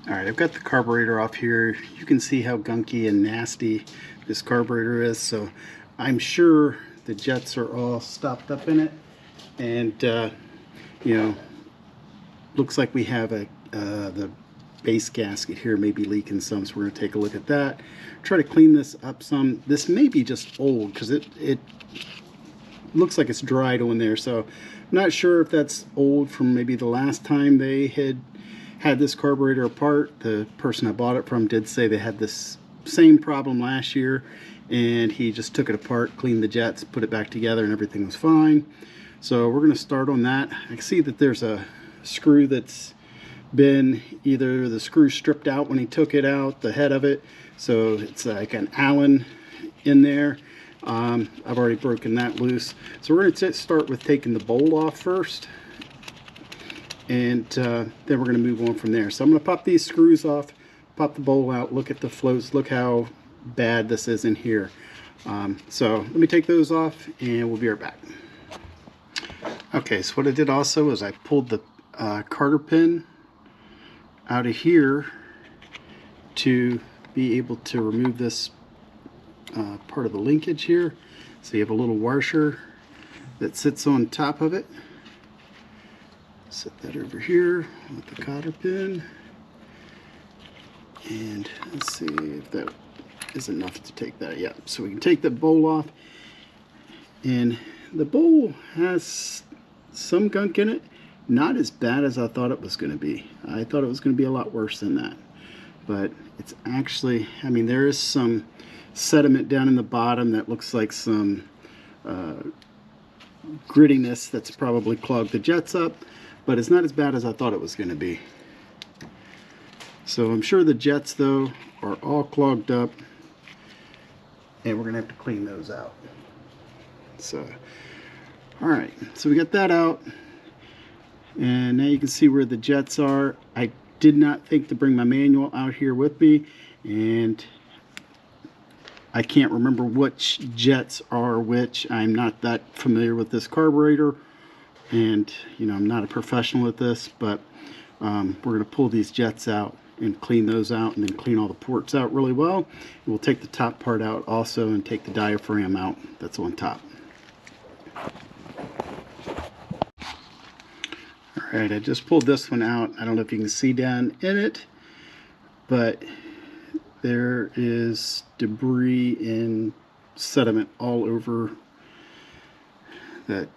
Alright, I've got the carburetor off here. You can see how gunky and nasty this carburetor is, so I'm sure the jets are all stopped up in it, and you know, looks like we have the base gasket here may be leaking some, so we're going to take a look at that. Try to clean this up some. This may be just old because it looks like it's dried on there, so I'm not sure if that's old from maybe the last time they had this carburetor apart. The person I bought it from did say they had this same problem last year, and he just took it apart, cleaned the jets, put it back together, and everything was fine. So we're going to start on that. I can see that there's a screw that's been either the screw stripped out when he took it out, the head of it, so it's like an Allen in there. I've already broken that loose. So we're going to start with taking the bowl off first, and then we're going to move on from there. So I'm going to pop these screws off, pop the bowl out, look at the floats, look how bad this is in here. So let me take those off and we'll be right back. Okay, so what I did also is I pulled the carter pin out of here to be able to remove this part of the linkage here. So you have a little washer that sits on top of it. Set that over here with the cotter pin, and let's see if that is enough to take that. Yeah, so we can take the bowl off, and the bowl has some gunk in it. Not as bad as I thought it was going to be. I thought it was going to be a lot worse than that, but it's actually, I mean, there is some sediment down in the bottom that looks like some grittiness that's probably clogged the jets up, but it's not as bad as I thought it was going to be. So I'm sure the jets though are all clogged up, and we're going to have to clean those out. So alright, so we got that out, and now you can see where the jets are. I did not think to bring my manual out here with me, and I can't remember which jets are which. I'm not that familiar with this carburetor, and you know, I'm not a professional at this, but we're going to pull these jets out and clean those out, and then clean all the ports out really well. We'll take the top part out also, and take the diaphragm out that's on top. Alright, I just pulled this one out. I don't know if you can see down in it, but there is debris and sediment all over that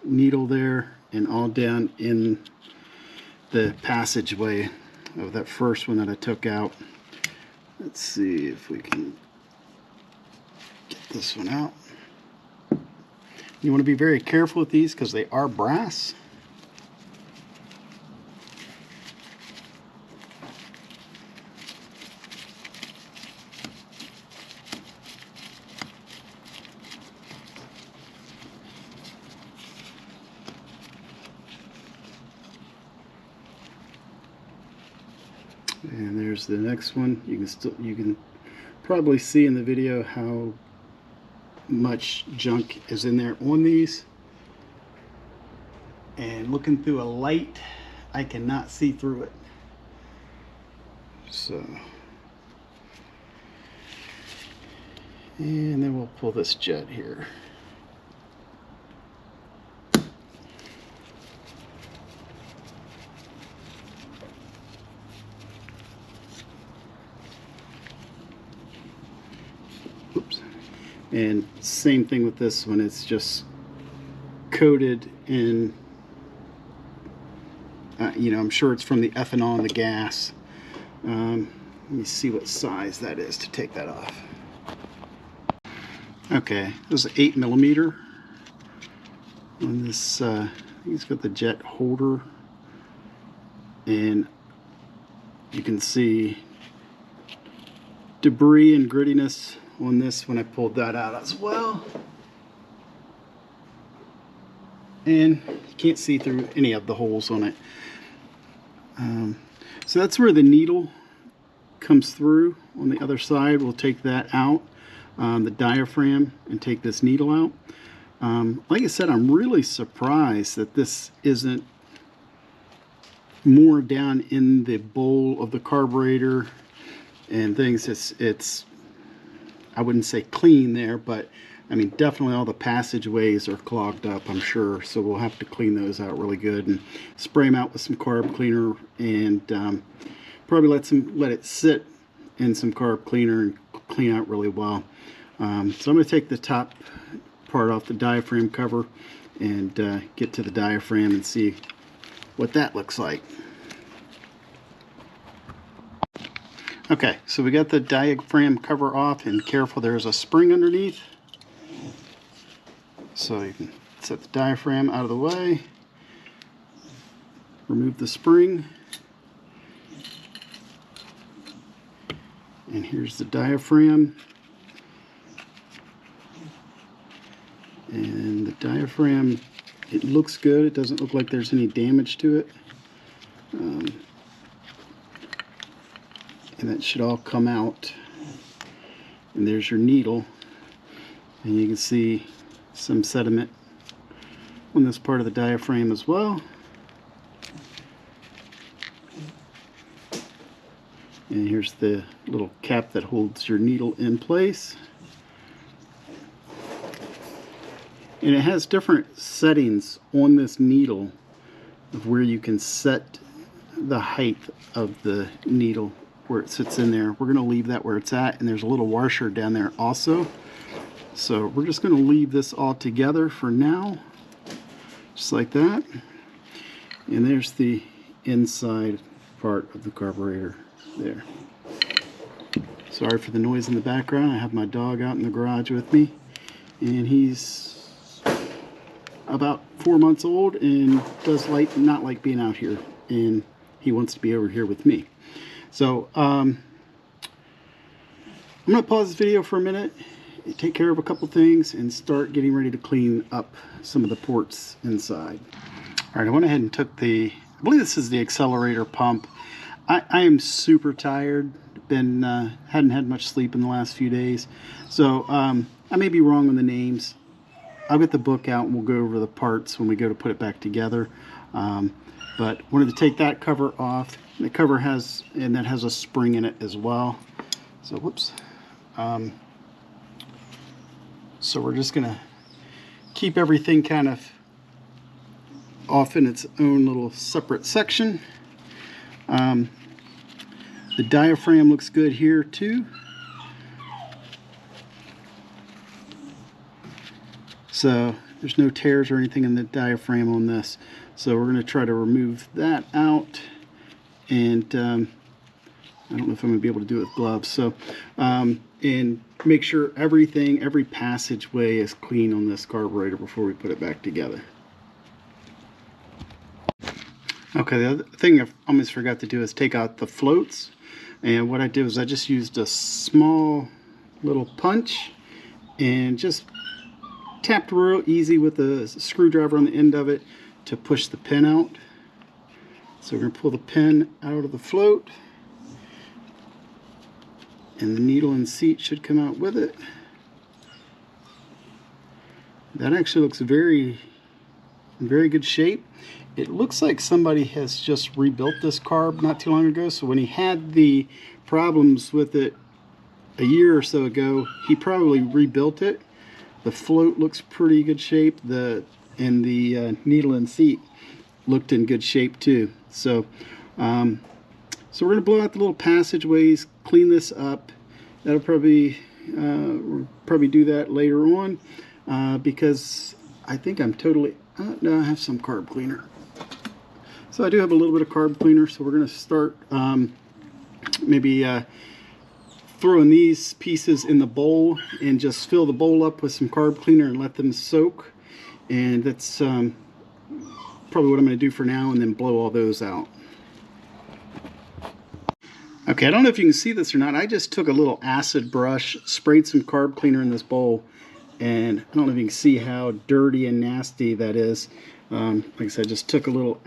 needle there, and all down in the passageway of that first one that I took out. Let's see if we can get this one out. You want to be very careful with these because they are brass. And there's the next one. You can probably see in the video how much junk is in there on these. And looking through a light, I cannot see through it. So, and then we'll pull this jet here. Oops. And same thing with this one. It's just coated in, you know, I'm sure it's from the ethanol and the gas. Let me see what size that is to take that off. Okay, this is 8mm on this. I think it's got the jet holder, and you can see debris and grittiness on this when I pulled that out as well. And you can't see through any of the holes on it. So that's where the needle comes through on the other side. We'll take that out, the diaphragm, and take this needle out. Like I said, I'm really surprised that this isn't more down in the bowl of the carburetor and things. It's I wouldn't say clean there, but I mean definitely all the passageways are clogged up, I'm sure. So we'll have to clean those out really good and spray them out with some carb cleaner, and probably let it sit in some carb cleaner and clean out really well. So I'm going to take the top part off the diaphragm cover and get to the diaphragm and see what that looks like. Okay, so we got the diaphragm cover off, and careful, there's a spring underneath. So you can set the diaphragm out of the way, remove the spring, and here's the diaphragm. And the diaphragm, it looks good. It doesn't look like there's any damage to it. And that should all come out. And there's your needle. And you can see some sediment on this part of the diaphragm as well. And here's the little cap that holds your needle in place. And it has different settings on this needle of where you can set the height of the needle, where it sits in there. We're going to leave that where it's at, and there's a little washer down there also. So we're just going to leave this all together for now, just like that. And there's the inside part of the carburetor there. Sorry for the noise in the background. I have my dog out in the garage with me, and he's about 4 months old and does not like being out here, and he wants to be over here with me. So I'm going to pause this video for a minute, take care of a couple things, and start getting ready to clean up some of the ports inside. Alright, I went ahead and took I believe this is the Accelerator pump. I am super tired. Hadn't had much sleep in the last few days, so I may be wrong on the names. I'll get the book out and we'll go over the parts when we go to put it back together. But wanted to take that cover off. The cover has a spring in it as well. So whoops. So we're just gonna keep everything kind of off in its own little separate section. The diaphragm looks good here too. So there's no tears or anything in the diaphragm on this. So we're going to try to remove that out. And I don't know if I'm going to be able to do it with gloves. So, and make sure every passageway is clean on this carburetor before we put it back together. Okay, the other thing I almost forgot to do is take out the floats. And what I did was I just used a small little punch and just tapped real easy with a screwdriver on the end of it to push the pin out. So we're going to pull the pin out of the float, and the needle and seat should come out with it. That actually looks in very good shape. It looks like somebody has just rebuilt this carb not too long ago. So when he had the problems with it a year or so ago, he probably rebuilt it. The float looks pretty good shape. The needle and seat looked in good shape too. So, so we're going to blow out the little passageways, clean this up. That'll probably we'll probably do that later on because I think I'm totally. No, I have some carb cleaner. So I do have a little bit of carb cleaner. So we're going to start maybe. Throwing these pieces in the bowl and just fill the bowl up with some carb cleaner and let them soak. And that's probably what I'm going to do for now, and then blow all those out. Okay, I don't know if you can see this or not. I just took a little acid brush, sprayed some carb cleaner in this bowl, and I don't know if you can see how dirty and nasty that is. Like I said, just took a little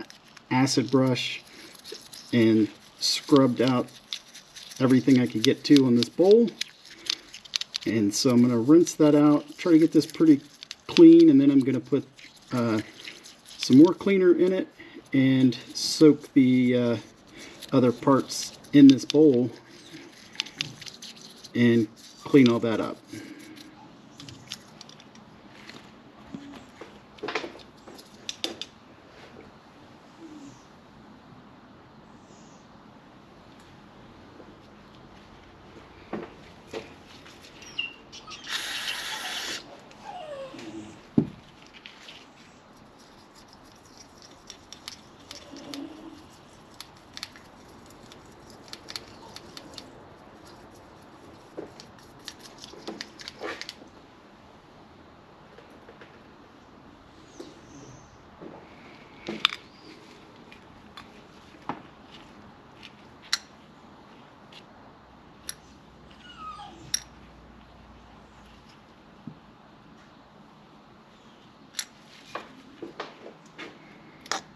acid brush and scrubbed out everything I could get to on this bowl. And so I'm going to rinse that out, try to get this pretty clean, and then I'm going to put some more cleaner in it and soak the other parts in this bowl and clean all that up.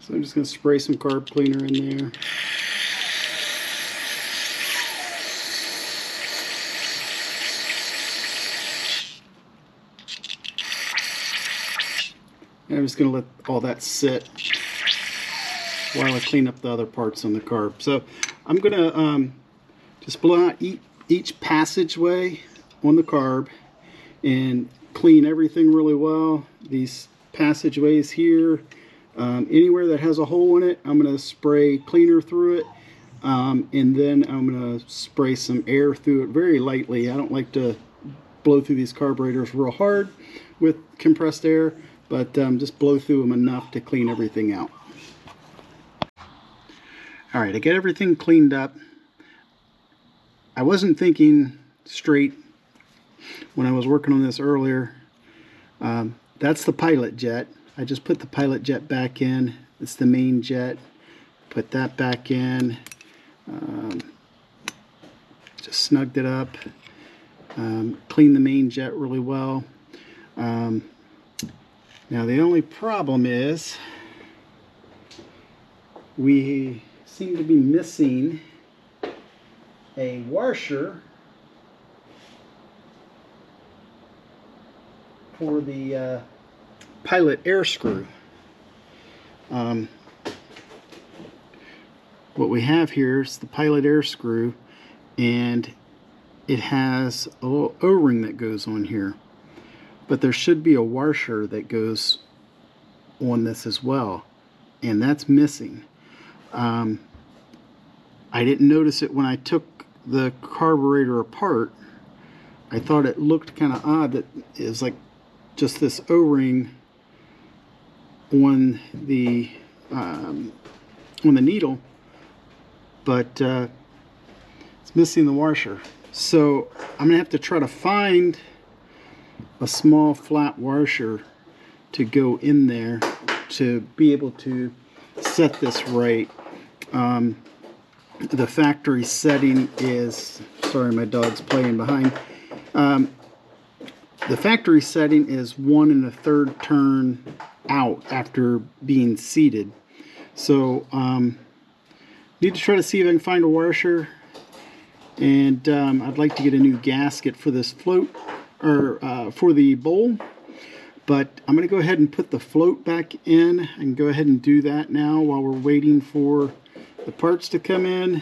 So I'm just going to spray some carb cleaner in there. And I'm just going to let all that sit while I clean up the other parts on the carb. So I'm going to just blow out each passageway on the carb and clean everything really well. These passageways here, anywhere that has a hole in it, I'm going to spray cleaner through it, and then I'm going to spray some air through it very lightly. I don't like to blow through these carburetors real hard with compressed air, but just blow through them enough to clean everything out. Alright, I get everything cleaned up. I wasn't thinking straight when I was working on this earlier. That's the pilot jet. I just put the pilot jet back in. It's the main jet. Put that back in. Just snugged it up. Cleaned the main jet really well. Now the only problem is we seem to be missing a washer for the pilot air screw. What we have here is the pilot air screw, and it has a little O-ring that goes on here, but there should be a washer that goes on this as well, and that's missing. I didn't notice it when I took the carburetor apart. I thought it looked kind of odd that it was like just this O-ring on the needle, but it's missing the washer. So I'm gonna have to try to find a small flat washer to go in there to be able to set this right. The factory setting is, sorry, my dog's playing behind. The factory setting is 1 1/3 turn out after being seated. So need to try to see if I can find a washer, and I'd like to get a new gasket for this float, or for the bowl, but I'm going to go ahead and put the float back in. I can go ahead and do that now while we're waiting for the parts to come in.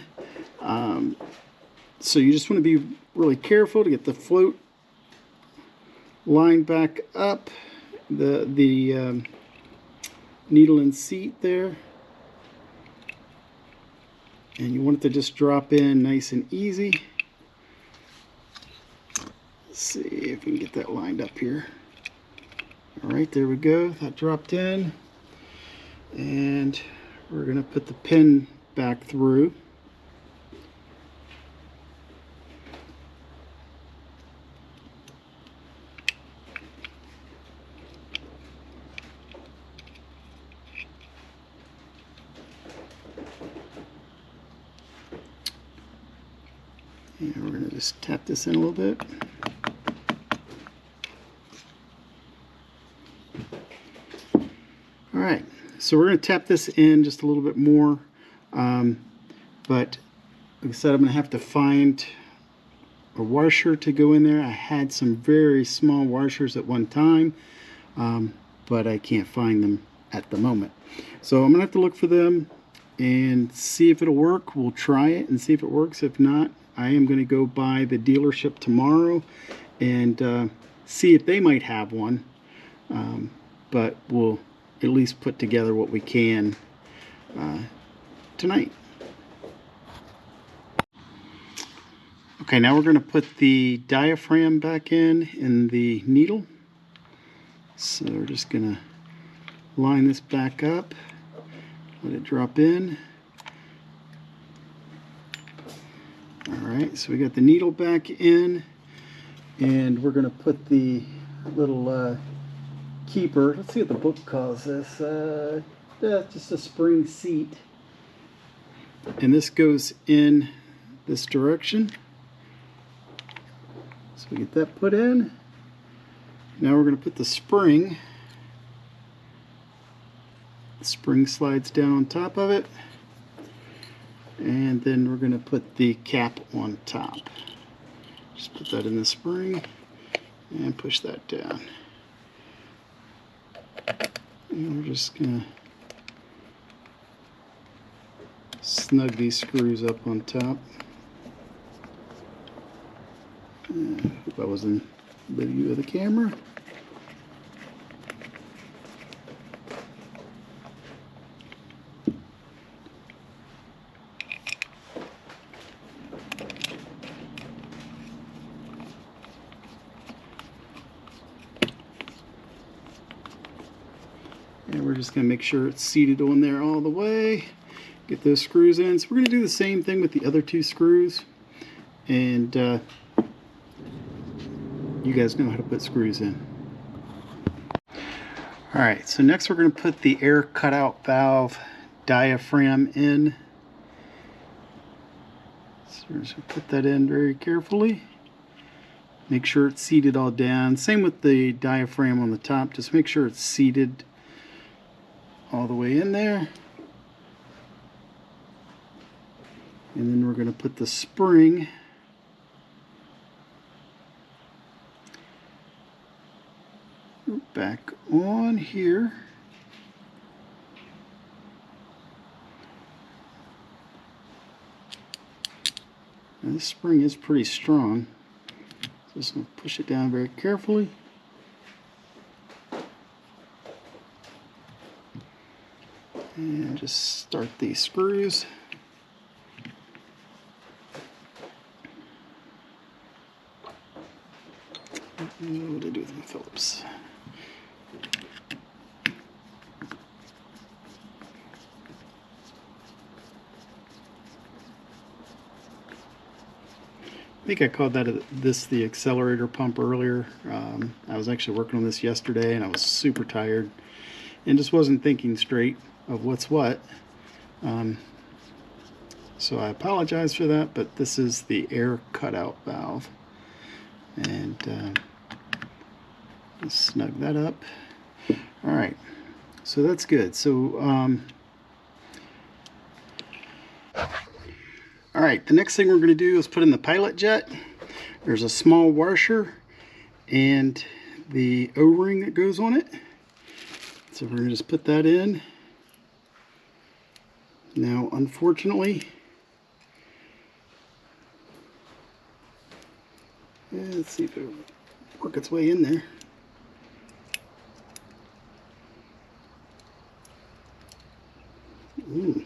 So you just want to be really careful to get the float lined back up, the needle and seat there, and you want it to just drop in nice and easy. Let's see if we can get that lined up here. Alright, there we go, that dropped in, and we're going to put the pin back through. And we're going to just tap this in a little bit. Alright, so we're going to tap this in just a little bit more, but like I said, I'm going to have to find a washer to go in there. I had some very small washers at one time, but I can't find them at the moment. So I'm gonna have to look for them and see if it'll work. We'll try it and see if it works. If not, I am going to go by the dealership tomorrow and see if they might have one. But we'll at least put together what we can tonight. Okay, now we're going to put the diaphragm back in the needle. So we're just going to line this back up, let it drop in. Alright, so we got the needle back in, and we're going to put the little keeper, let's see what the book calls this, just a spring seat. And this goes in this direction. So we get that put in. Now we're going to put the spring. The spring slides down on top of it. And then we're going to put the cap on top. Just put that in the spring and push that down. And we're just going to snug these screws up on top. Hope I was in the view of the camera. And we're just going to make sure it's seated on there all the way. Get those screws in. So we're going to do the same thing with the other two screws. And you guys know how to put screws in. Alright, so next we're going to put the air cutout valve diaphragm in. So we're just going to put that in very carefully. Make sure it's seated all down. Same with the diaphragm on the top. Just make sure it's seated all the way in there. And then we're going to put the spring back on here. Now this spring is pretty strong. So just going to push it down very carefully. And just start these screws. What do I do with my Phillips? I think I called this the accelerator pump earlier. I was actually working on this yesterday and I was super tired and just wasn't thinking straight of what's what. So I apologize for that, but this is the air cutout valve. And let's snug that up. Alright, so that's good. So alright, the next thing we're going to do is put in the pilot jet. There's a small washer and the O-ring that goes on it. So we're going to just put that in. Now, unfortunately, let's see if it'll work its way in there. Ooh.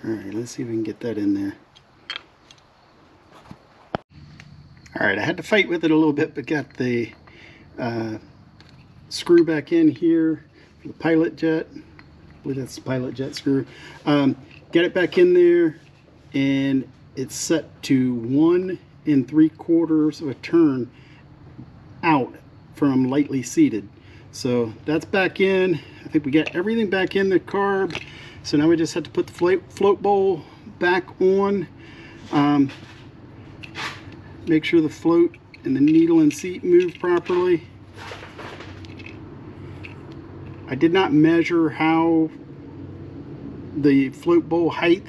Alright, let's see if we can get that in there. Alright, I had to fight with it a little bit, but got the screw back in here for the pilot jet. I believe that's the pilot jet screw. Get it back in there, and it's set to 1 3/4 of a turn out from lightly seated. So that's back in. I think we got everything back in the carb. So now we just have to put the float bowl back on. Make sure the float and the needle and seat move properly. I did not measure how the float bowl height.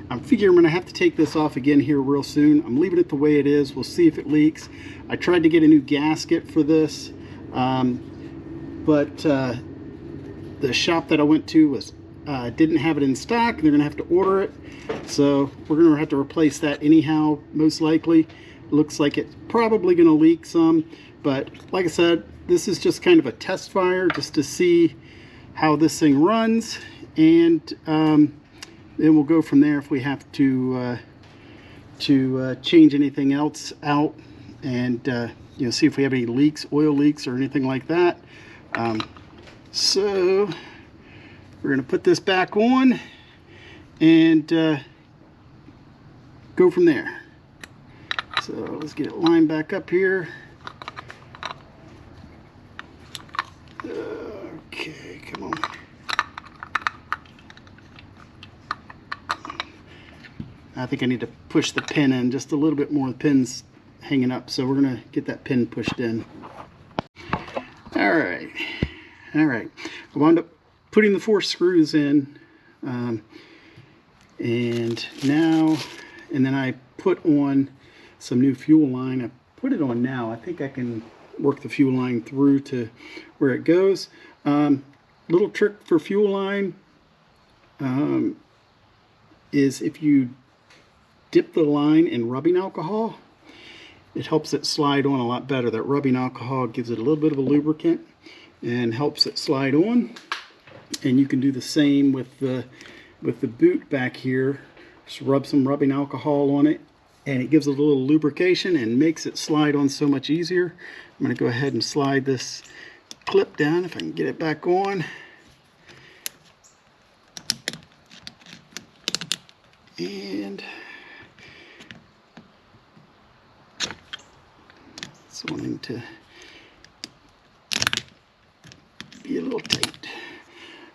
I'm figuring I'm going to have to take this off again here real soon. I'm leaving it the way it is. We'll see if it leaks. I tried to get a new gasket for this, but the shop that I went to was didn't have it in stock. They're going to have to order it. So we're going to have to replace that anyhow, most likely. Looks like it's probably going to leak some. But like I said, this is just kind of a test fire just to see how this thing runs. And then we'll go from there if we have to change anything else out, and you know, see if we have any leaks, oil leaks or anything like that. So we're going to put this back on and go from there. So let's get it lined back up here. Okay, come on. I think I need to push the pin in just a little bit more. The pin's hanging up, so we're going to get that pin pushed in. All right. I wound up putting the 4 screws in, and then I put on some new fuel line. I put it on now. I think I can work the fuel line through to where it goes. Little trick for fuel line is if you dip the line in rubbing alcohol, it helps it slide on a lot better. That rubbing alcohol gives it a little bit of a lubricant and helps it slide on. And you can do the same with the boot back here. Just rub some rubbing alcohol on it, and it gives it a little lubrication and makes it slide on so much easier. I'm going to go ahead and slide this clip down if I can get it back on. And it's wanting to be a little tight.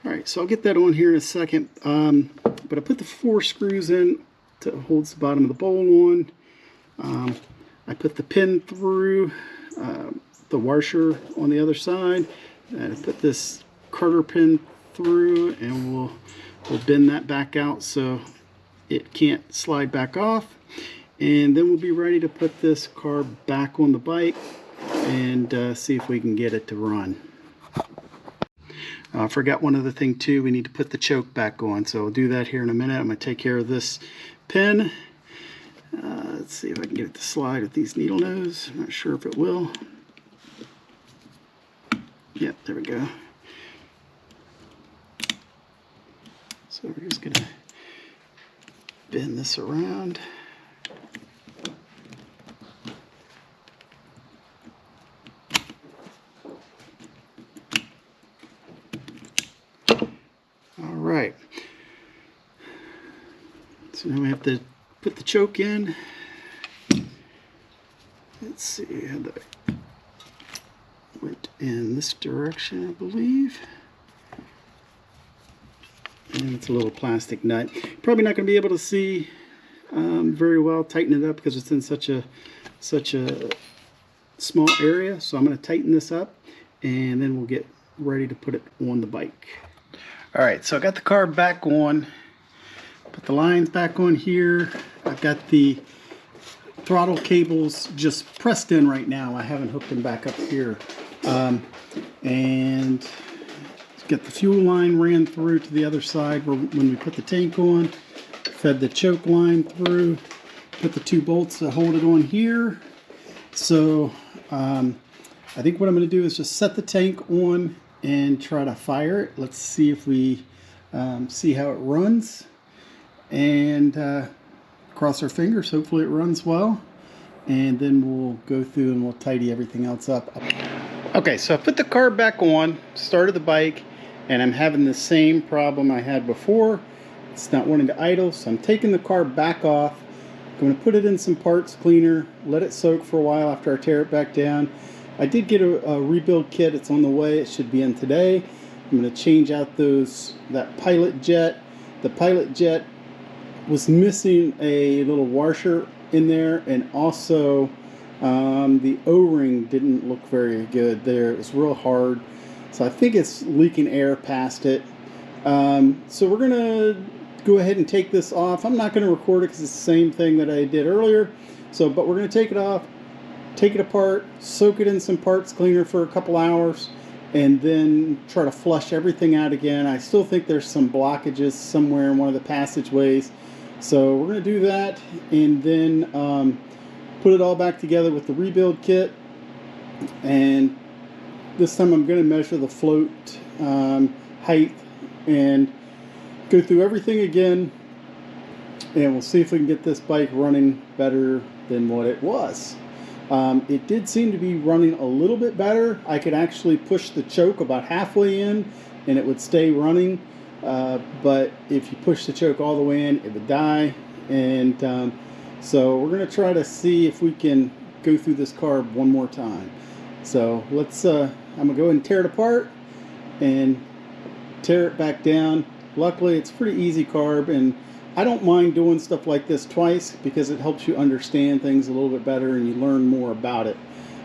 All right, so I'll get that on here in a second. But I put the 4 screws in to hold the bottom of the bowl on. I put the pin through the washer on the other side. And I put this Carter pin through, and we'll bend that back out so it can't slide back off. And then we'll be ready to put this carb back on the bike and see if we can get it to run. I forgot one other thing too. We need to put the choke back on, so I'll do that here in a minute. I'm going to take care of this pin. Let's see if I can get it to slide with these needle nose. I'm not sure if it will. Yep, there we go. So we're just going to bend this around. Right. So now we have to put the choke in. Let's see how that went in this direction, I believe. And it's a little plastic nut. Probably not going to be able to see very well. Tighten it up because it's in such a small area. So I'm going to tighten this up, and then we'll get ready to put it on the bike. Alright, so I got the carb back on, put the lines back on here. I've got the throttle cables just pressed in right now. I haven't hooked them back up here. And get the fuel line ran through to the other side where when we put the tank on, fed the choke line through, put the 2 bolts to hold it on here. So I think what I'm going to do is just set the tank on and try to fire it. Let's see if we see how it runs, and cross our fingers, hopefully it runs well, and then we'll go through and we'll tidy everything else up. Okay, so I put the carb back on, started the bike, and I'm having the same problem I had before. It's not wanting to idle, so I'm taking the carb back off. I'm going to put it in some parts cleaner, let it soak for a while after I tear it back down. I did get a rebuild kit. It's on the way. It should be in today. I'm going to change out that pilot jet. The pilot jet was missing a little washer in there, and also the O-ring didn't look very good there. It was real hard. So I think it's leaking air past it. So we're going to go ahead and take this off. I'm not going to record it because it's the same thing that I did earlier. But we're going to take it off, take it apart, soak it in some parts cleaner for a couple hours, and then try to flush everything out again. I still think there's some blockages somewhere in one of the passageways. So we're going to do that, and then put it all back together with the rebuild kit. And this time I'm going to measure the float height and go through everything again, and we'll see if we can get this bike running better than what it was. It did seem to be running a little bit better. I could actually push the choke about halfway in and it would stay running, but if you push the choke all the way in, it would die. And so we're going to try to see if we can go through this carb one more time. So let's I'm going to go ahead and tear it apart and tear it back down. Luckily it's pretty easy carb, and I don't mind doing stuff like this twice because it helps you understand things a little bit better and you learn more about it.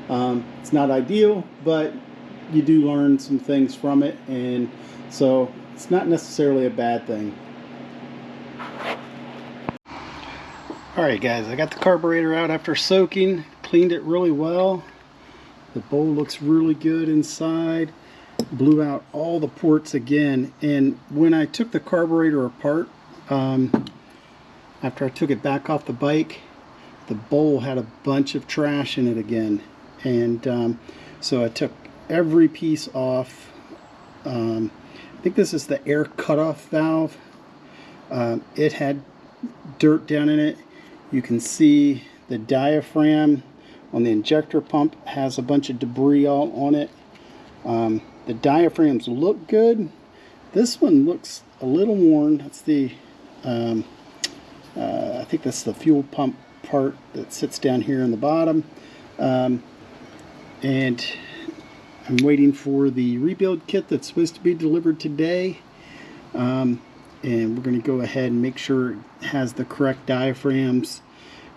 It's not ideal, but you do learn some things from it, and so it's not necessarily a bad thing. Alright guys, I got the carburetor out after soaking, cleaned it really well. The bowl looks really good inside. Blew out all the ports again, and when I took the carburetor apart, after I took it back off the bike, the bowl had a bunch of trash in it again, and so I took every piece off. I think this is the air cutoff valve. It had dirt down in it. You can see the diaphragm on the injector pump has a bunch of debris all on it. The diaphragms look good. This one looks a little worn. That's the I think that's the fuel pump part that sits down here in the bottom. And I'm waiting for the rebuild kit that's supposed to be delivered today. And we're going to go ahead and make sure it has the correct diaphragms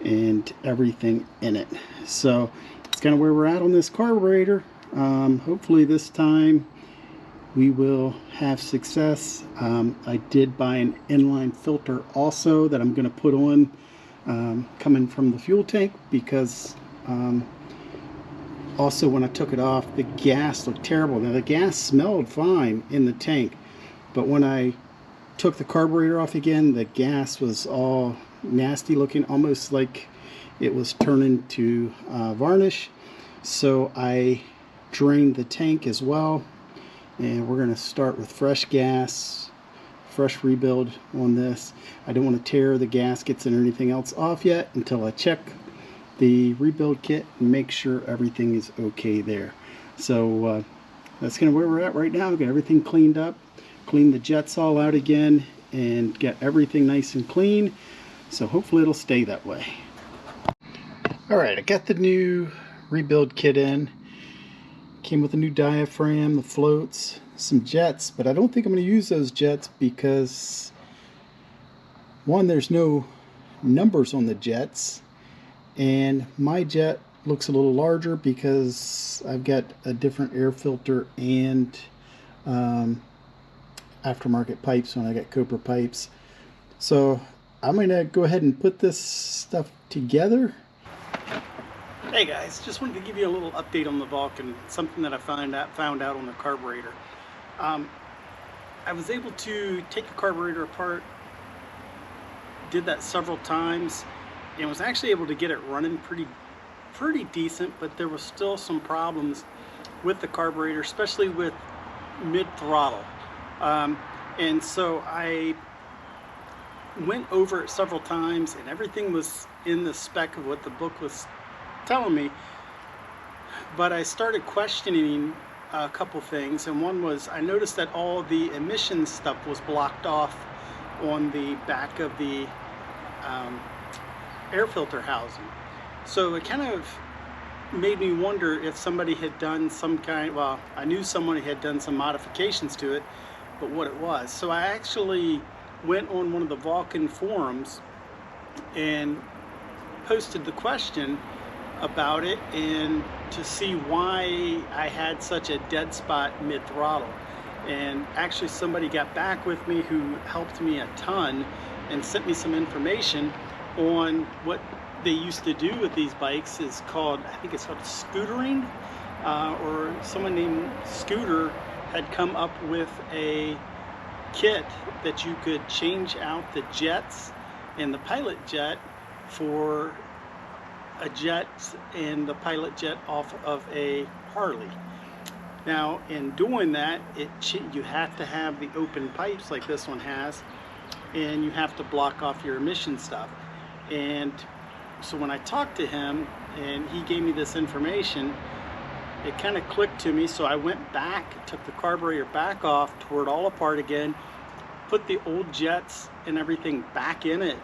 and everything in it. So that's kind of where we're at on this carburetor. Hopefully this time we will have success. I did buy an inline filter also that I'm going to put on coming from the fuel tank, because also when I took it off, the gas looked terrible. Now the gas smelled fine in the tank, but when I took the carburetor off again, the gas was all nasty looking, almost like it was turning to varnish. So I drained the tank as well, and we're going to start with fresh gas, fresh rebuild on this. I don't want to tear the gaskets and anything else off yet until I check the rebuild kit and make sure everything is okay there. So that's kind of where we're at right now. We've got everything cleaned up, cleaned the jets all out again, and get everything nice and clean. So hopefully it'll stay that way. Alright, I got the new rebuild kit in. Came with a new diaphragm, the floats, some jets, but I don't think I'm going to use those jets because, one, there's no numbers on the jets, and my jet looks a little larger because I've got a different air filter and aftermarket pipes when I got Cobra pipes. So I'm going to go ahead and put this stuff together. Hey guys, just wanted to give you a little update on the Vulcan, something that I found out on the carburetor. I was able to take the carburetor apart, did that several times, and was actually able to get it running pretty decent, but there was still some problems with the carburetor, especially with mid-throttle. And so I went over it several times, and everything was in the spec of what the book was telling me, but I started questioning a couple things, and one was I noticed that all the emissions stuff was blocked off on the back of the air filter housing. So it kind of made me wonder if somebody had done some kind, well, I knew someone had done some modifications to it, but what it was. So I actually went on one of the Vulcan forums and posted the question about it, and to see why I had such a dead spot mid-throttle. And actually somebody got back with me who helped me a ton and sent me some information on what they used to do with these bikes. Is called, I think it's called scootering, or someone named Scooter had come up with a kit that you could change out the jets and the pilot jet for a jet and the pilot jet off of a Harley. Now, in doing that, you have to have the open pipes like this one has, and you have to block off your emission stuff. And so when I talked to him and he gave me this information, it kind of clicked to me. So I went back, took the carburetor back off, tore it all apart again, put the old jets and everything back in it,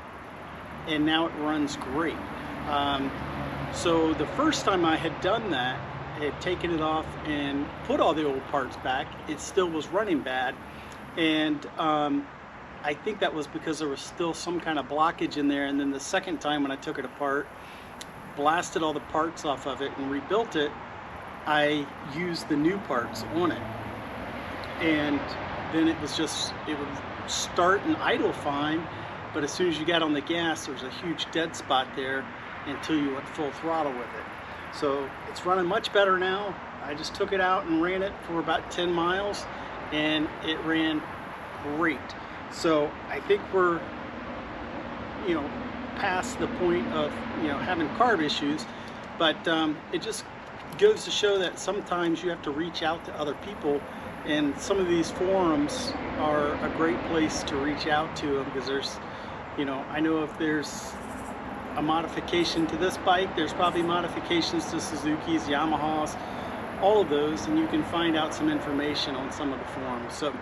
and now it runs great. So the first time I had done that, I had taken it off and put all the old parts back, it still was running bad. And I think that was because there was still some kind of blockage in there. And then the second time when I took it apart, blasted all the parts off of it and rebuilt it, I used the new parts on it. And then it was just, it would start and idle fine, but as soon as you got on the gas, there was a huge dead spot there until you went full throttle with it. So it's running much better now. I just took it out and ran it for about 10 miles and it ran great. So I think we're, past the point of, having carb issues, but it just goes to show that sometimes you have to reach out to other people, and some of these forums are a great place to reach out to them, because there's, I know if there's a modification to this bike, there's probably modifications to Suzuki's, Yamahas, all of those, and you can find out some information on some of the forums. So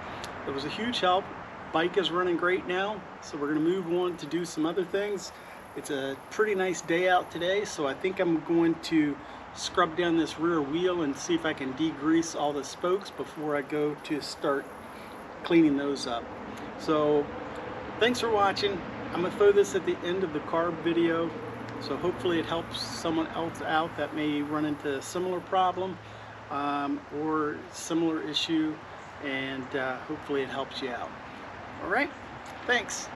it was a huge help. Bike is running great now, so we're going to move on to do some other things. It's a pretty nice day out today, so I think I'm going to scrub down this rear wheel and see if I can degrease all the spokes before I go to start cleaning those up. So thanks for watching. I'm going to throw this at the end of the carb video, so hopefully it helps someone else out that may run into a similar problem or similar issue, and hopefully it helps you out. All right, thanks.